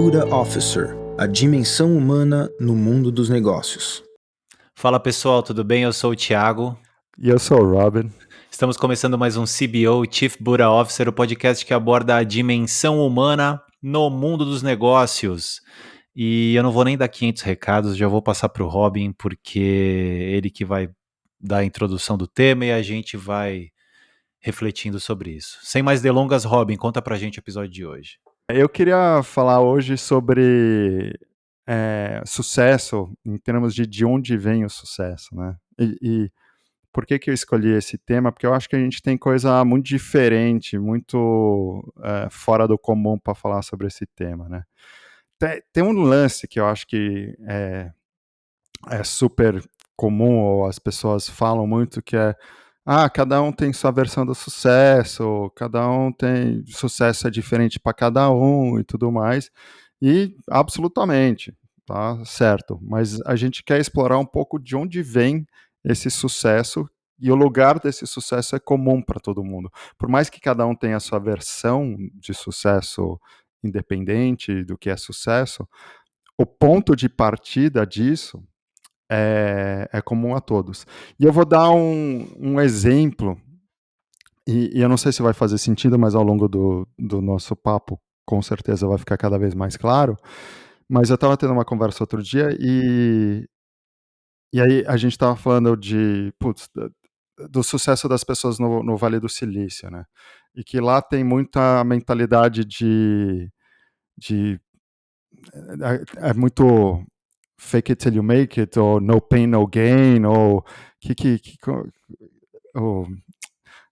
Buddha Officer, a dimensão humana no mundo dos negócios. Fala pessoal, tudo bem? Eu sou o Thiago. E eu sou o Robin. Estamos começando mais um CBO, Chief Buddha Officer, o podcast que aborda a dimensão humana no mundo dos negócios. E eu não vou nem dar 500 recados, já vou passar para o Robin, porque ele que vai dar a introdução do tema e a gente vai refletindo sobre isso. Sem mais delongas, Robin, conta pra gente o episódio de hoje. Eu queria falar hoje sobre sucesso, em termos de onde vem o sucesso, né? E por que eu escolhi esse tema? Porque eu acho que a gente tem coisa muito diferente, muito fora do comum para falar sobre esse tema, né? Tem um lance que eu acho que é super comum, ou as pessoas falam muito, que é cada um tem sua versão do sucesso, cada um tem, sucesso é diferente para cada um e tudo mais, e absolutamente, tá certo, mas a gente quer explorar um pouco de onde vem esse sucesso, e o lugar desse sucesso é comum para todo mundo, por mais que cada um tenha a sua versão de sucesso independente do que é sucesso, o ponto de partida disso é comum a todos. E eu vou dar um exemplo, e eu não sei se vai fazer sentido, mas ao longo do nosso papo, com certeza vai ficar cada vez mais claro, mas eu estava tendo uma conversa outro dia, e aí a gente estava falando do sucesso das pessoas no Vale do Silício, né? E que lá tem muita mentalidade é muito fake it till you make it, ou no pain, no gain, ou que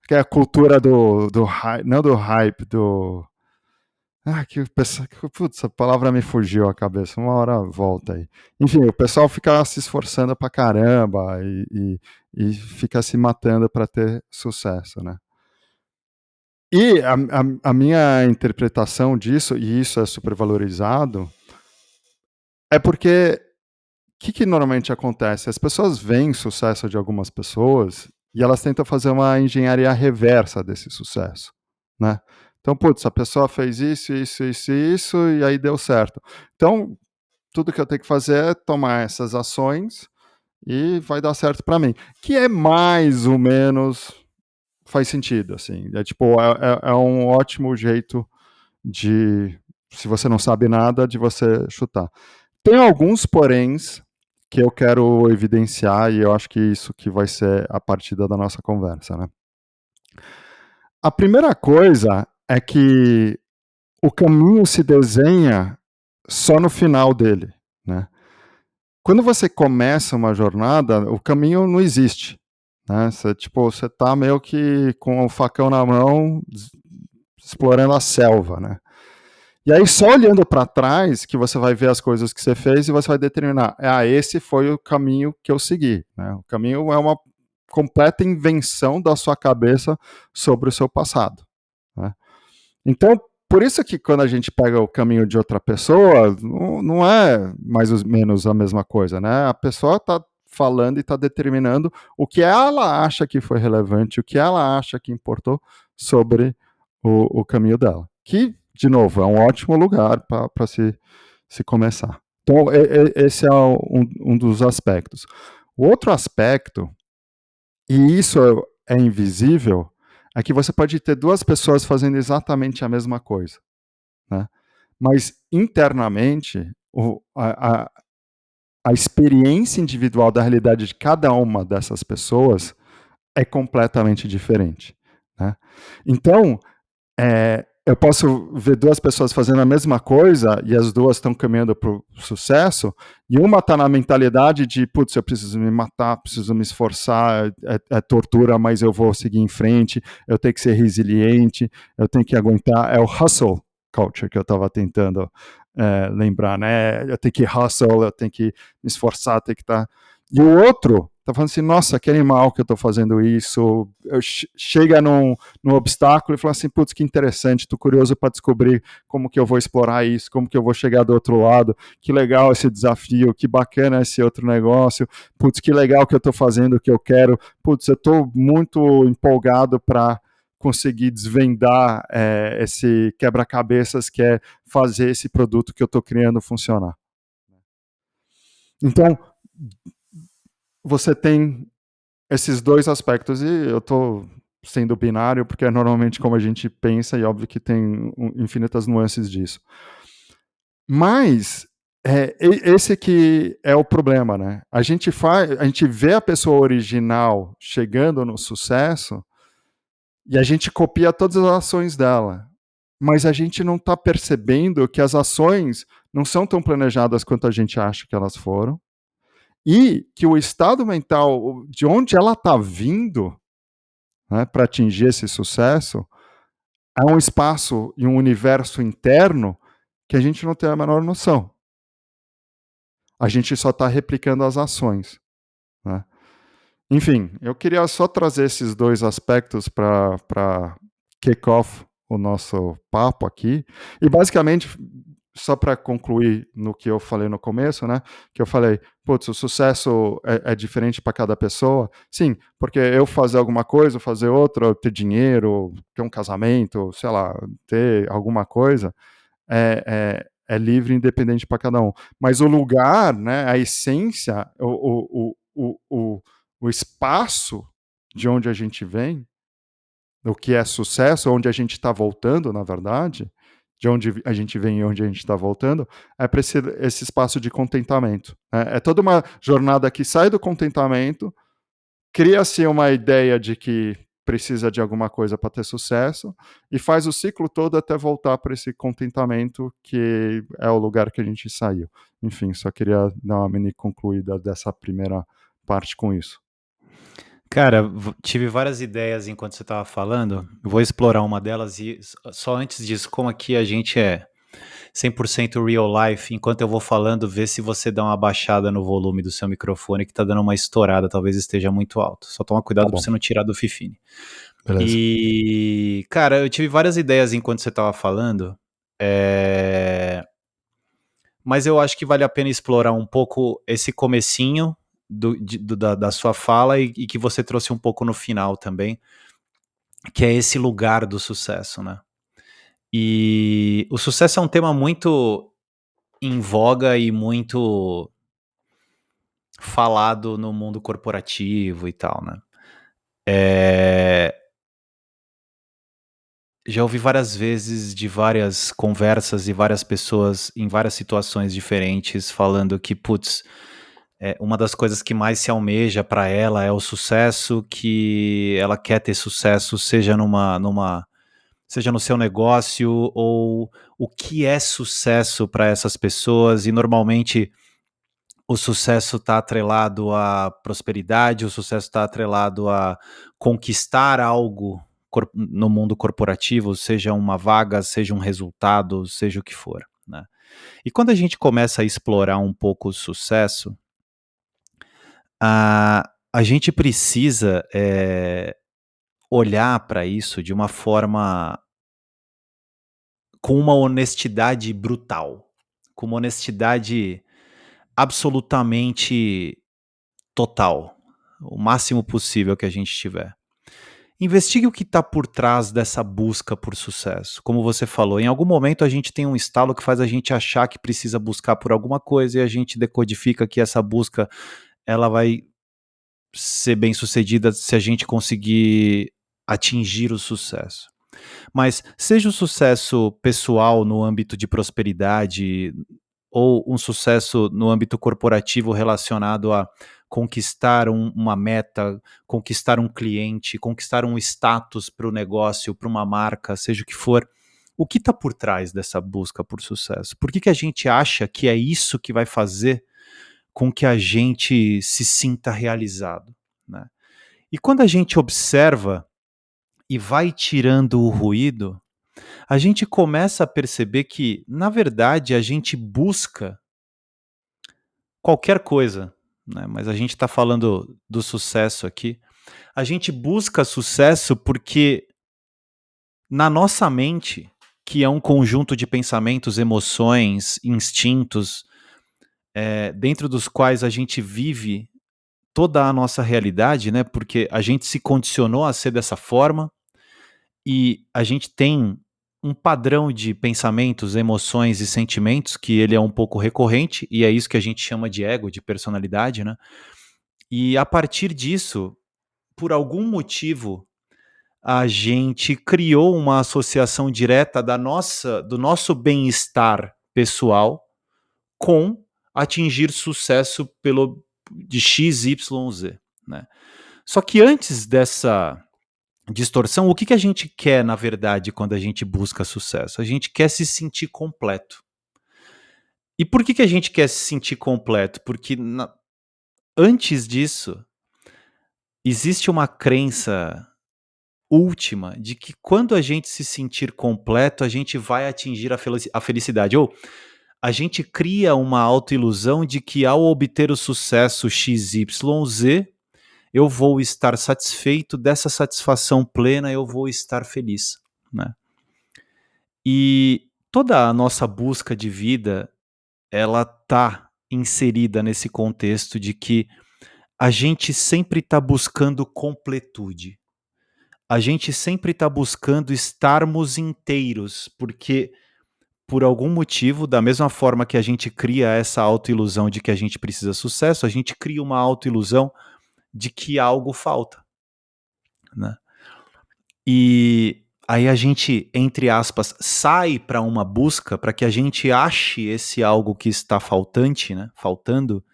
é a cultura do hype, não do hype, putz, a palavra me fugiu a cabeça, uma hora volta aí. Enfim, o pessoal fica se esforçando pra caramba e fica se matando para ter sucesso, né? E a minha interpretação disso, e isso é super valorizado, é porque o que normalmente acontece? As pessoas veem sucesso de algumas pessoas e elas tentam fazer uma engenharia reversa desse sucesso, né? Então, putz, a pessoa fez isso, e aí deu certo. Então, tudo que eu tenho que fazer é tomar essas ações e vai dar certo para mim. Que é mais ou menos, faz sentido, assim. É um ótimo jeito de, se você não sabe nada, de você chutar. Tem alguns poréns que eu quero evidenciar, e eu acho que isso que vai ser a partida da nossa conversa, né? A primeira coisa é que o caminho se desenha só no final dele, né? Quando você começa uma jornada, o caminho não existe, né? Você tá meio que com o facão na mão, explorando a selva, né? E aí, só olhando para trás, que você vai ver as coisas que você fez e você vai determinar, esse foi o caminho que eu segui, né? O caminho é uma completa invenção da sua cabeça sobre o seu passado, né? Então, por isso que quando a gente pega o caminho de outra pessoa, não é mais ou menos a mesma coisa, né? A pessoa está falando e está determinando o que ela acha que foi relevante, o que ela acha que importou sobre o caminho dela. Que, de novo, é um ótimo lugar para se começar. Então, esse é um dos aspectos. O outro aspecto, e isso é invisível, é que você pode ter duas pessoas fazendo exatamente a mesma coisa, né? Mas, internamente, a experiência individual da realidade de cada uma dessas pessoas é completamente diferente, né? Então, eu posso ver duas pessoas fazendo a mesma coisa e as duas estão caminhando para o sucesso, e uma está na mentalidade de, putz, eu preciso me matar, preciso me esforçar, é tortura, mas eu vou seguir em frente, eu tenho que ser resiliente, eu tenho que aguentar, é o hustle culture que eu estava tentando lembrar, né? Eu tenho que hustle, eu tenho que me esforçar, tenho que estar... E o outro tá falando assim, nossa, que animal que eu tô fazendo isso, chega num obstáculo e fala assim, putz, que interessante, tô curioso para descobrir como que eu vou explorar isso, como que eu vou chegar do outro lado, que legal esse desafio, que bacana esse outro negócio, putz, que legal que eu tô fazendo o que eu quero, putz, eu tô muito empolgado para conseguir desvendar esse quebra-cabeças que é fazer esse produto que eu estou criando funcionar. Então, você tem esses dois aspectos, e eu estou sendo binário porque é normalmente como a gente pensa, e óbvio que tem infinitas nuances disso. Mas esse que é o problema, né? A gente vê a pessoa original chegando no sucesso e a gente copia todas as ações dela. Mas a gente não está percebendo que as ações não são tão planejadas quanto a gente acha que elas foram, e que o estado mental de onde ela está vindo, né, para atingir esse sucesso é um espaço e um universo interno que a gente não tem a menor noção. A gente só está replicando as ações, né? Enfim, eu queria só trazer esses dois aspectos para kick off o nosso papo aqui. E basicamente, só para concluir no que eu falei no começo, né? Que eu falei, putz, o sucesso é diferente para cada pessoa. Sim, porque eu fazer alguma coisa, fazer outra, ter dinheiro, ter um casamento, sei lá, ter alguma coisa, é livre e independente para cada um. Mas o lugar, né, a essência, o espaço de onde a gente vem, o que é sucesso, onde a gente está voltando, na verdade, de onde a gente vem e onde a gente está voltando, é para esse espaço de contentamento. É toda uma jornada que sai do contentamento, cria-se uma ideia de que precisa de alguma coisa para ter sucesso e faz o ciclo todo até voltar para esse contentamento que é o lugar que a gente saiu. Enfim, só queria dar uma mini concluída dessa primeira parte com isso. Cara, tive várias ideias enquanto você estava falando. Vou explorar uma delas e só antes disso, como aqui a gente é 100% real life, enquanto eu vou falando, vê se você dá uma baixada no volume do seu microfone que tá dando uma estourada, talvez esteja muito alto. Só toma cuidado pra você não tirar do Fifine. Beleza. E, cara, eu tive várias ideias enquanto você tava falando, mas eu acho que vale a pena explorar um pouco esse comecinho da sua fala e que você trouxe um pouco no final também, que é esse lugar do sucesso, né? E o sucesso é um tema muito em voga e muito falado no mundo corporativo e tal, né? Já ouvi várias vezes de várias conversas e várias pessoas em várias situações diferentes falando que, putz, uma das coisas que mais se almeja para ela é o sucesso, que ela quer ter sucesso, seja seja no seu negócio ou o que é sucesso para essas pessoas, e normalmente o sucesso está atrelado à prosperidade, o sucesso está atrelado a conquistar algo no mundo corporativo, seja uma vaga, seja um resultado, seja o que for, né? E quando a gente começa a explorar um pouco o sucesso, a gente precisa olhar para isso de uma forma com uma honestidade brutal, com uma honestidade absolutamente total, o máximo possível que a gente tiver. Investigue o que está por trás dessa busca por sucesso. Como você falou, em algum momento a gente tem um estalo que faz a gente achar que precisa buscar por alguma coisa e a gente decodifica que essa busca ela vai ser bem sucedida se a gente conseguir atingir o sucesso. Mas seja o sucesso pessoal no âmbito de prosperidade ou um sucesso no âmbito corporativo relacionado a conquistar uma meta, conquistar um cliente, conquistar um status para o negócio, para uma marca, seja o que for, o que está por trás dessa busca por sucesso? Por que a gente acha que é isso que vai fazer com que a gente se sinta realizado, né? E quando a gente observa e vai tirando o ruído, a gente começa a perceber que, na verdade, a gente busca qualquer coisa, né? Mas a gente está falando do sucesso aqui. A gente busca sucesso porque na nossa mente, que é um conjunto de pensamentos, emoções, instintos, dentro dos quais a gente vive toda a nossa realidade, né? Porque a gente se condicionou a ser dessa forma E a gente tem um padrão de pensamentos, emoções e sentimentos que ele é um pouco recorrente, e é isso que a gente chama de ego, de personalidade, né? E a partir disso, por algum motivo, a gente criou uma associação direta do nosso bem-estar pessoal com atingir sucesso de X, Y, Z, né? Só que antes dessa distorção, o que a gente quer, na verdade, quando a gente busca sucesso? A gente quer se sentir completo. E por que a gente quer se sentir completo? Porque antes disso, existe uma crença última de que quando a gente se sentir completo, a gente vai atingir a felicidade. Ou a gente cria uma autoilusão de que ao obter o sucesso XYZ, eu vou estar satisfeito, dessa satisfação plena eu vou estar feliz, né? E toda a nossa busca de vida, ela tá inserida nesse contexto de que a gente sempre está buscando completude. A gente sempre está buscando estarmos inteiros, porque por algum motivo, da mesma forma que a gente cria essa autoilusão de que a gente precisa de sucesso, a gente cria uma autoilusão de que algo falta, né? E aí a gente, entre aspas, sai para uma busca para que a gente ache esse algo que está faltante, né? Faltando,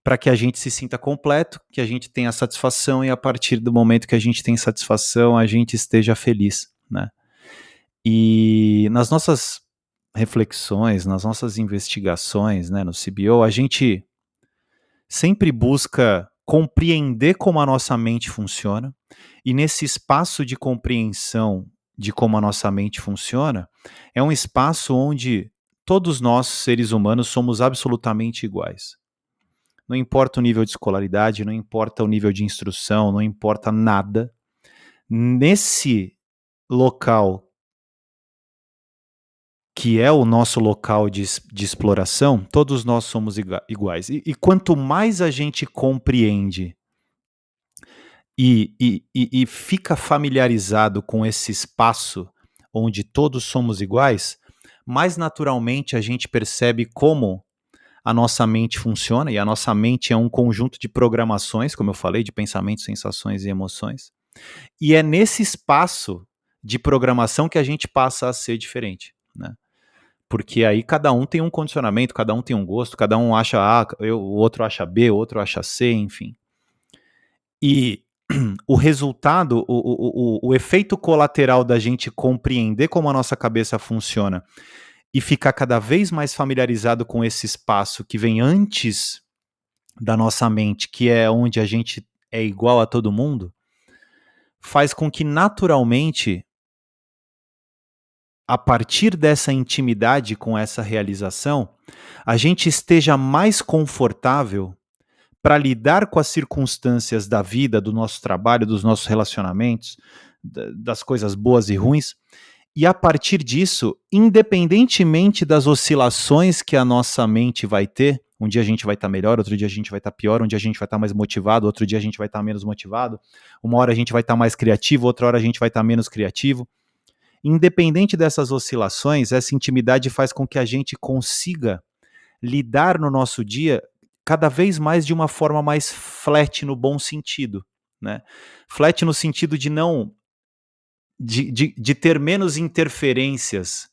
para que a gente se sinta completo, que a gente tenha satisfação e a partir do momento que a gente tem satisfação, a gente esteja feliz, né? E nas nossas reflexões, nas nossas investigações, né, no CBO, a gente sempre busca compreender como a nossa mente funciona, e nesse espaço de compreensão de como a nossa mente funciona, é um espaço onde todos nós, seres humanos, somos absolutamente iguais. Não importa o nível de escolaridade, não importa o nível de instrução, não importa nada. Nesse local que é o nosso local de exploração, todos nós somos iguais. E quanto mais a gente compreende e fica familiarizado com esse espaço onde todos somos iguais, mais naturalmente a gente percebe como a nossa mente funciona, e a nossa mente é um conjunto de programações, como eu falei, de pensamentos, sensações e emoções. E é nesse espaço de programação que a gente passa a ser diferente, né? Porque aí cada um tem um condicionamento, cada um tem um gosto, cada um acha A, o outro acha B, o outro acha C, enfim. E o resultado, o efeito colateral da gente compreender como a nossa cabeça funciona e ficar cada vez mais familiarizado com esse espaço que vem antes da nossa mente, que é onde a gente é igual a todo mundo, faz com que naturalmente, a partir dessa intimidade com essa realização, a gente esteja mais confortável para lidar com as circunstâncias da vida, do nosso trabalho, dos nossos relacionamentos, das coisas boas e ruins. E a partir disso, independentemente das oscilações que a nossa mente vai ter, um dia a gente vai estar melhor, outro dia a gente vai estar pior, um dia a gente vai estar mais motivado, outro dia a gente vai estar menos motivado, uma hora a gente vai estar mais criativo, outra hora a gente vai estar menos criativo. Independente dessas oscilações, essa intimidade faz com que a gente consiga lidar no nosso dia cada vez mais de uma forma mais flat, no bom sentido, né? Flat no sentido de não de ter menos interferências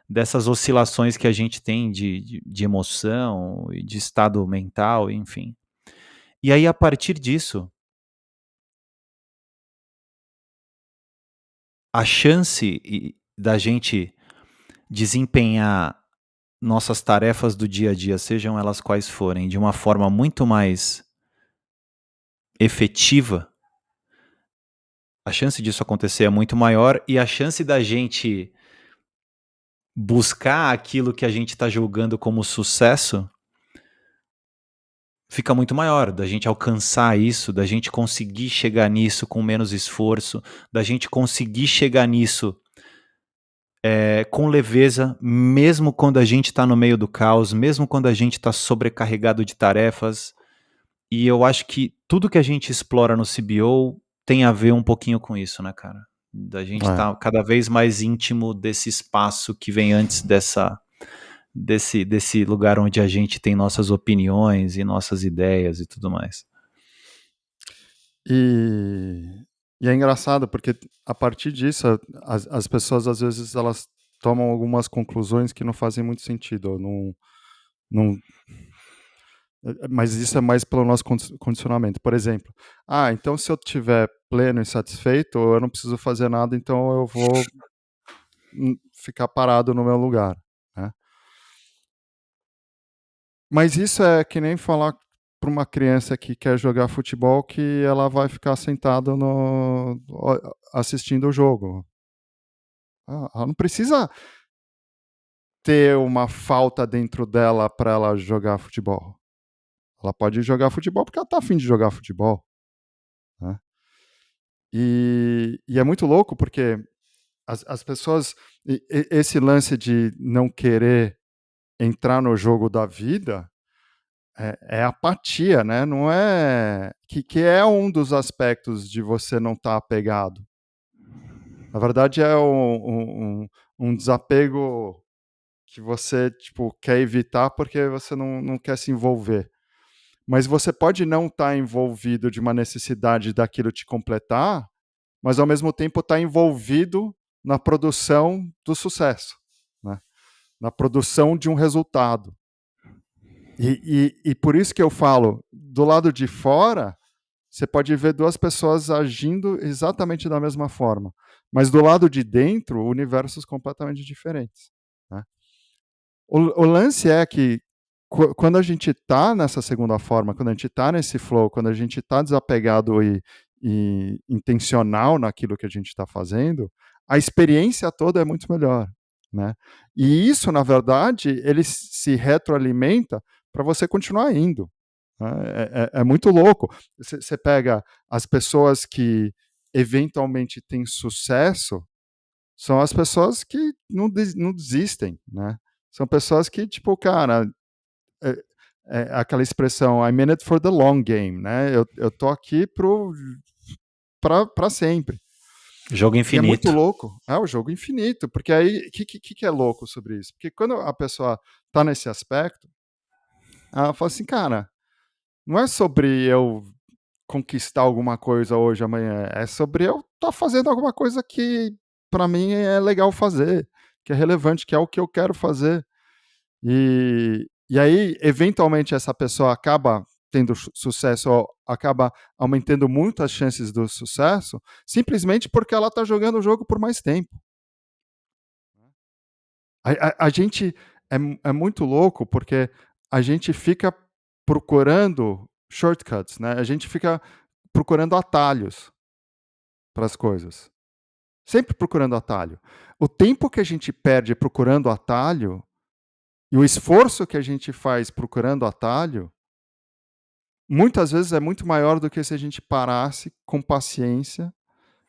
dessas oscilações que a gente tem de emoção e de estado mental, enfim. E aí, a partir disso, a chance da gente desempenhar nossas tarefas do dia a dia, sejam elas quais forem, de uma forma muito mais efetiva, a chance disso acontecer é muito maior, e a chance da gente buscar aquilo que a gente está julgando como sucesso fica muito maior, da gente alcançar isso, da gente conseguir chegar nisso com menos esforço, da gente conseguir chegar nisso com leveza, mesmo quando a gente está no meio do caos, mesmo quando a gente está sobrecarregado de tarefas. E eu acho que tudo que a gente explora no CBO tem a ver um pouquinho com isso, né, cara? Da gente estar cada vez mais íntimo desse espaço que vem antes desse lugar onde a gente tem nossas opiniões e nossas ideias e tudo mais. E é engraçado porque a partir disso as pessoas às vezes elas tomam algumas conclusões que não fazem muito sentido, não, mas isso é mais pelo nosso condicionamento. Por exemplo, então se eu estiver pleno e satisfeito, eu não preciso fazer nada, então eu vou ficar parado no meu lugar, né? Mas isso é que nem falar para uma criança que quer jogar futebol que ela vai ficar sentada assistindo o jogo. Ela não precisa ter uma falta dentro dela para ela jogar futebol. Ela pode jogar futebol porque ela está a fim de jogar futebol, né? E é muito louco porque as pessoas... Esse lance de não querer entrar no jogo da vida é apatia, né? Não é... Que é um dos aspectos de você não estar apegado. Na verdade, é um desapego que você quer evitar porque você não quer se envolver. Mas você pode não estar envolvido de uma necessidade daquilo te completar, mas ao mesmo tempo estar envolvido na produção do sucesso, né? Na produção de um resultado. E por isso que eu falo, do lado de fora, você pode ver duas pessoas agindo exatamente da mesma forma, mas do lado de dentro, universos completamente diferentes, né? O lance é que quando a gente está nessa segunda forma, quando a gente está nesse flow, quando a gente está desapegado e intencional naquilo que a gente está fazendo, a experiência toda é muito melhor, né? E isso, na verdade, ele se retroalimenta para você continuar indo, né? É muito louco. Você pega as pessoas que eventualmente têm sucesso, são as pessoas que não desistem, né? São pessoas que, cara, aquela expressão I'm in it for the long game, né? Eu tô aqui para sempre. Jogo E é muito infinito. louco. É o jogo infinito, porque aí o que é louco sobre isso? Porque quando a pessoa tá nesse aspecto, ela fala assim, cara, não é sobre eu conquistar alguma coisa hoje, amanhã, é sobre eu estar fazendo alguma coisa que para mim é legal fazer, que é relevante, que é o que eu quero fazer. E aí, eventualmente, essa pessoa acaba tendo sucesso, ou acaba aumentando muito as chances do sucesso, simplesmente porque ela está jogando o jogo por mais tempo. A gente é muito louco porque a gente fica procurando shortcuts, né? A gente fica procurando atalhos para as coisas. Sempre procurando atalho. O tempo que a gente perde procurando atalho e o esforço que a gente faz procurando atalho, muitas vezes é muito maior do que se a gente parasse com paciência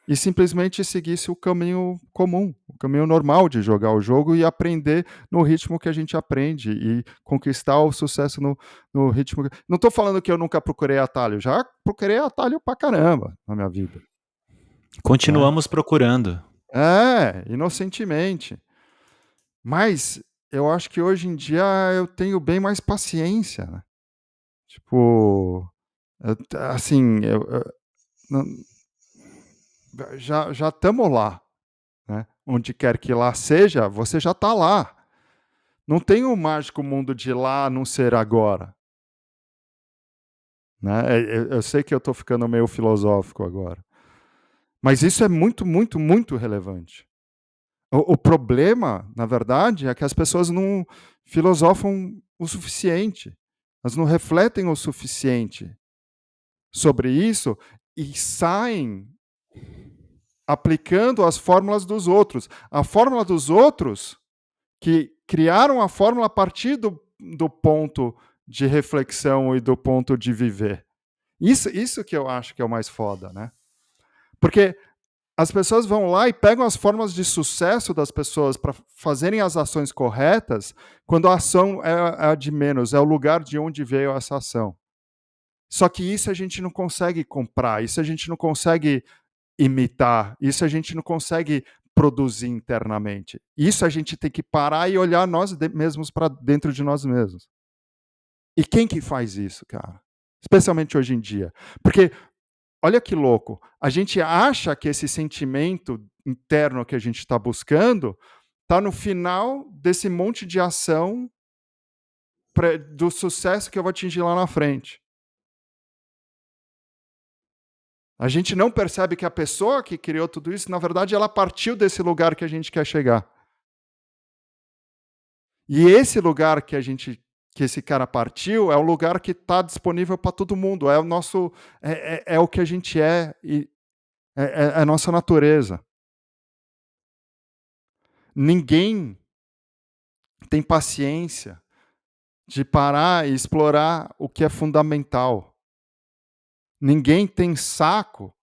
e simplesmente seguisse o caminho comum, o caminho normal de jogar o jogo e aprender no ritmo que a gente aprende e conquistar o sucesso no ritmo. Não estou falando que eu nunca procurei atalho, já procurei atalho pra caramba na minha vida. Continuamos procurando. Inocentemente. Mas eu acho que hoje em dia eu tenho bem mais paciência, né? Assim, já estamos lá, né? Onde quer que lá seja, você já está lá. Não tem o mágico mundo de lá não ser agora, né? Eu sei que eu estou ficando meio filosófico agora, mas isso é muito, muito, muito relevante. O problema, na verdade, é que as pessoas não filosofam o suficiente, elas não refletem o suficiente sobre isso e saem aplicando as fórmulas dos outros. A fórmula dos outros que criaram a fórmula a partir do ponto de reflexão e do ponto de viver. Isso que eu acho que é o mais foda, né? Porque as pessoas vão lá e pegam as fórmulas de sucesso das pessoas para fazerem as ações corretas, quando a ação é a de menos, é o lugar de onde veio essa ação. Só que isso a gente não consegue comprar, isso a gente não consegue imitar, isso a gente não consegue produzir internamente. Isso a gente tem que parar e olhar nós mesmos para dentro de nós mesmos. E quem que faz isso, cara? Especialmente hoje em dia. Porque, olha que louco, a gente acha que esse sentimento interno que a gente está buscando está no final desse monte de ação do sucesso que eu vou atingir lá na frente. A gente não percebe que a pessoa que criou tudo isso, na verdade, ela partiu desse lugar que a gente quer chegar. E esse lugar que esse cara partiu é o lugar que está disponível para todo mundo. É o nosso, é o que a gente e é a nossa natureza. Ninguém tem paciência de parar e explorar o que é fundamental. Ninguém tem saco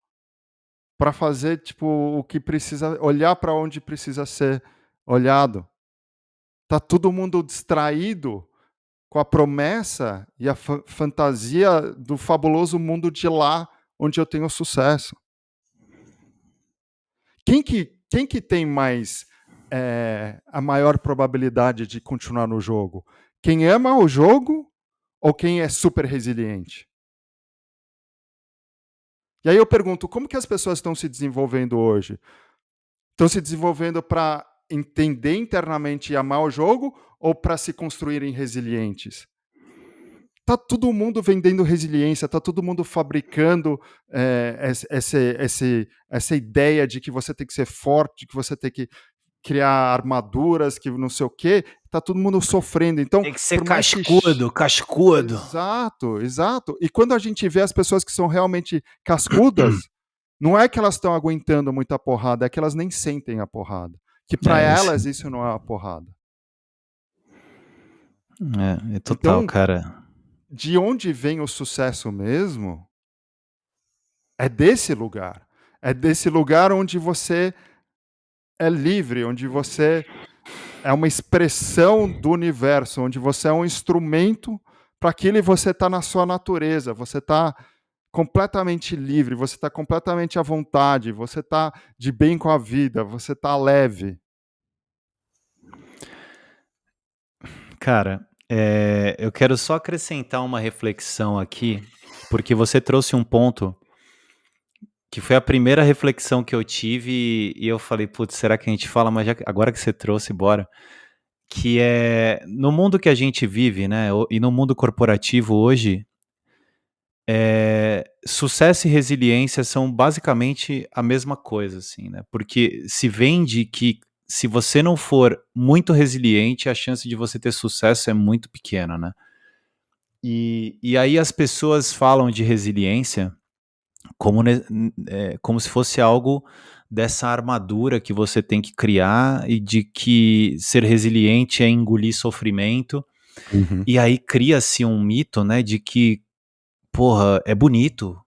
para fazer tipo o que precisa, olhar para onde precisa ser olhado. Tá todo mundo distraído com a promessa e a fantasia do fabuloso mundo de lá onde eu tenho sucesso. Quem que tem mais a maior probabilidade de continuar no jogo? Quem ama o jogo ou quem é super resiliente? E aí eu pergunto, como que as pessoas estão se desenvolvendo hoje? Estão se desenvolvendo para entender internamente e amar o jogo ou para se construírem resilientes? Tá todo mundo vendendo resiliência, tá todo mundo fabricando essa ideia de que você tem que ser forte, que você tem que criar armaduras, que não sei o quê. Tá todo mundo sofrendo. Então, Tem que ser por mais cascudo. Exato, exato. E quando a gente vê as pessoas que são realmente cascudas, não é que elas estão aguentando muita porrada, é que elas nem sentem a porrada. Que para elas isso não é uma porrada. É total, Então, cara. de onde vem o sucesso mesmo? É desse lugar. É desse lugar onde você é livre, onde você é uma expressão do universo, onde você é um instrumento para aquilo e você está na sua natureza, você está completamente livre, você está completamente à vontade, você está de bem com a vida, você está leve. Cara, eu quero só acrescentar uma reflexão aqui, porque você trouxe um ponto que foi a primeira reflexão que eu tive e eu falei, putz, será que a gente fala, mas agora que você trouxe, bora. Que é, no mundo que a gente vive, né, e no mundo corporativo hoje, sucesso e resiliência são basicamente a mesma coisa, assim, né, porque se vende que se você não for muito resiliente, a chance de você ter sucesso é muito pequena, né. E aí as pessoas falam de resiliência como se fosse algo dessa armadura que você tem que criar e de que ser resiliente é engolir sofrimento. Uhum. E aí cria-se um mito, né, de que, porra, é bonito,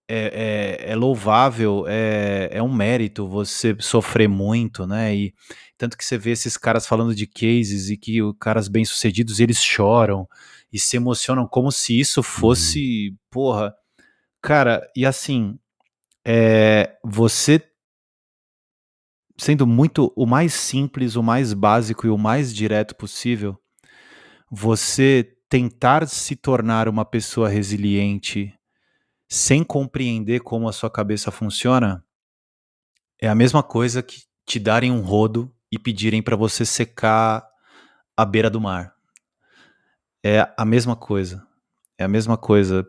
é louvável, é um mérito você sofrer muito, né, e tanto que você vê esses caras falando de cases e que os caras bem-sucedidos, eles choram e se emocionam como se isso fosse, porra, cara, e assim, você sendo muito o mais simples, o mais básico e o mais direto possível, você tentar se tornar uma pessoa resiliente sem compreender como a sua cabeça funciona, é a mesma coisa que te darem um rodo e pedirem para você secar a beira do mar. É a mesma coisa. É a mesma coisa.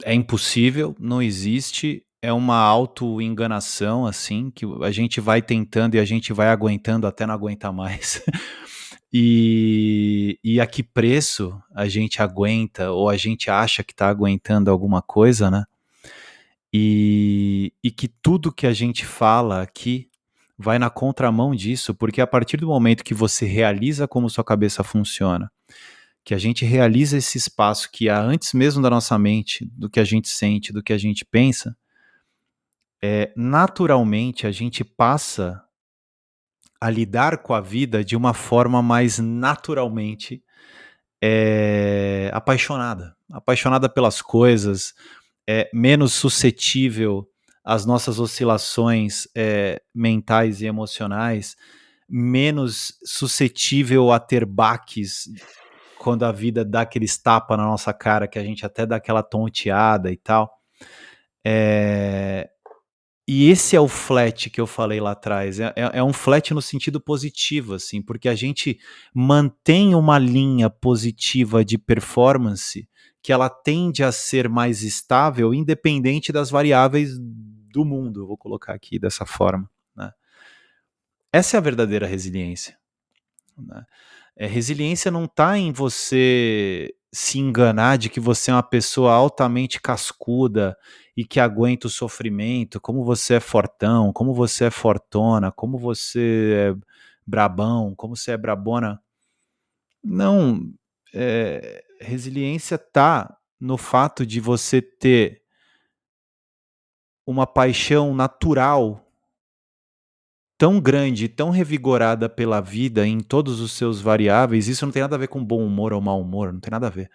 É impossível, não existe, é uma auto-enganação, assim, que a gente vai tentando e a gente vai aguentando até não aguentar mais. E a que preço a gente aguenta ou a gente acha que está aguentando alguma coisa, né? E que tudo que a gente fala aqui vai na contramão disso, porque a partir do momento que você realiza como sua cabeça funciona, que a gente realiza esse espaço que há antes mesmo da nossa mente, do que a gente sente, do que a gente pensa, naturalmente a gente passa a lidar com a vida de uma forma mais naturalmente apaixonada pelas coisas, menos suscetível as nossas oscilações mentais e emocionais, menos suscetível a ter baques quando a vida dá aqueles tapas na nossa cara, que a gente até dá aquela tonteada e tal. E esse é o flat que eu falei lá atrás. É um flat no sentido positivo, assim, porque a gente mantém uma linha positiva de performance que ela tende a ser mais estável, independente das variáveis do mundo, eu vou colocar aqui dessa forma, né? Essa é a verdadeira resiliência, né? Resiliência não está em você se enganar de que você é uma pessoa altamente cascuda e que aguenta o sofrimento, como você é fortão, como você é fortona, como você é brabão, como você é brabona. Não, resiliência tá no fato de você ter uma paixão natural tão grande, tão revigorada pela vida em todos os seus variáveis. Isso não tem nada a ver com bom humor ou mau humor, não tem nada a ver.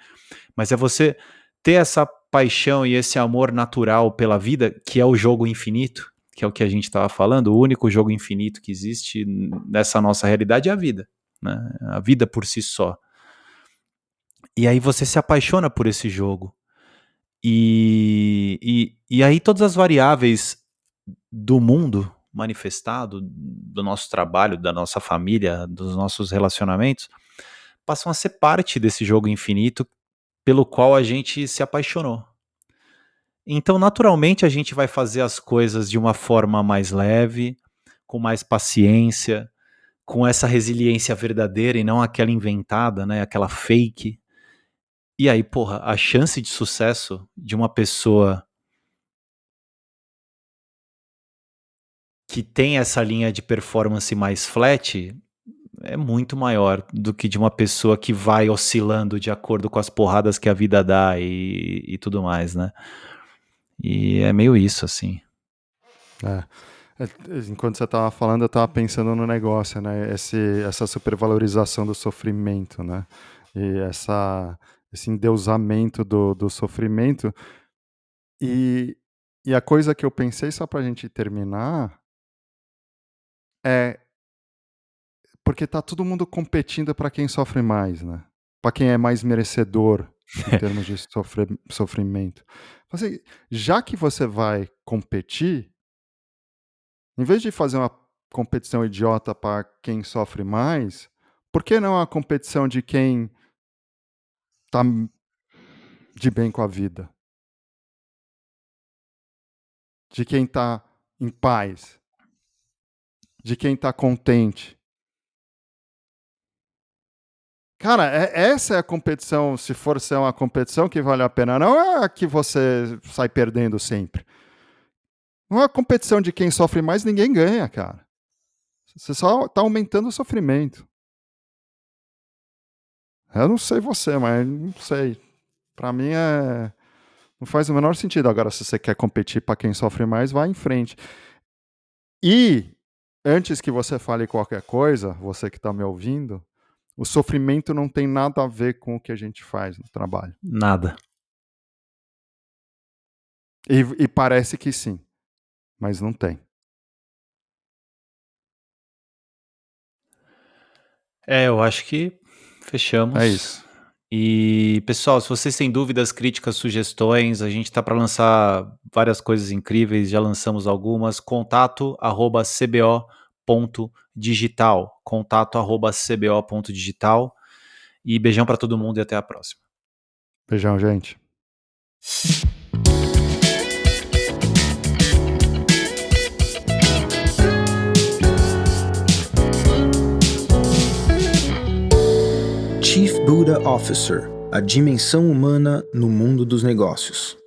Mas é você ter essa paixão e esse amor natural pela vida, que é o jogo infinito, que é o que a gente estava falando. O único jogo infinito que existe nessa nossa realidade é a vida, né? A vida por si só. E aí você se apaixona por esse jogo. E aí todas as variáveis do mundo manifestado, do nosso trabalho, da nossa família, dos nossos relacionamentos, passam a ser parte desse jogo infinito pelo qual a gente se apaixonou. Então, naturalmente, a gente vai fazer as coisas de uma forma mais leve, com mais paciência, com essa resiliência verdadeira e não aquela inventada, né, aquela fake. E aí, porra, a chance de sucesso de uma pessoa que tem essa linha de performance mais flat é muito maior do que de uma pessoa que vai oscilando de acordo com as porradas que a vida dá e tudo mais, né? E é meio isso, assim. Enquanto você estava falando, eu estava pensando no negócio, né? Essa supervalorização do sofrimento, né? E esse endeusamento do sofrimento. E a coisa que eu pensei, só para a gente terminar, é porque tá todo mundo competindo para quem sofre mais, né? Para quem é mais merecedor em termos de sofrimento. Assim, já que você vai competir, em vez de fazer uma competição idiota para quem sofre mais, por que não a competição de quem tá de bem com a vida? De quem tá em paz? De quem tá contente? Cara, essa é a competição, se for ser uma competição que vale a pena, não é a que você sai perdendo sempre. Não é a competição de quem sofre mais, ninguém ganha, cara. Você só tá aumentando o sofrimento. Eu não sei você, mas não sei. Pra mim não faz o menor sentido. Agora, se você quer competir para quem sofre mais, vá em frente. E, antes que você fale qualquer coisa, você que está me ouvindo, o sofrimento não tem nada a ver com o que a gente faz no trabalho. Nada. E parece que sim, mas não tem. Eu acho que fechamos. É isso. E, pessoal, se vocês têm dúvidas, críticas, sugestões, a gente tá para lançar várias coisas incríveis, já lançamos algumas. contato@cbo.digital. contato@cbo.digital. E beijão para todo mundo e até a próxima. Beijão, gente. Chief Buddha Officer, a dimensão humana no mundo dos negócios.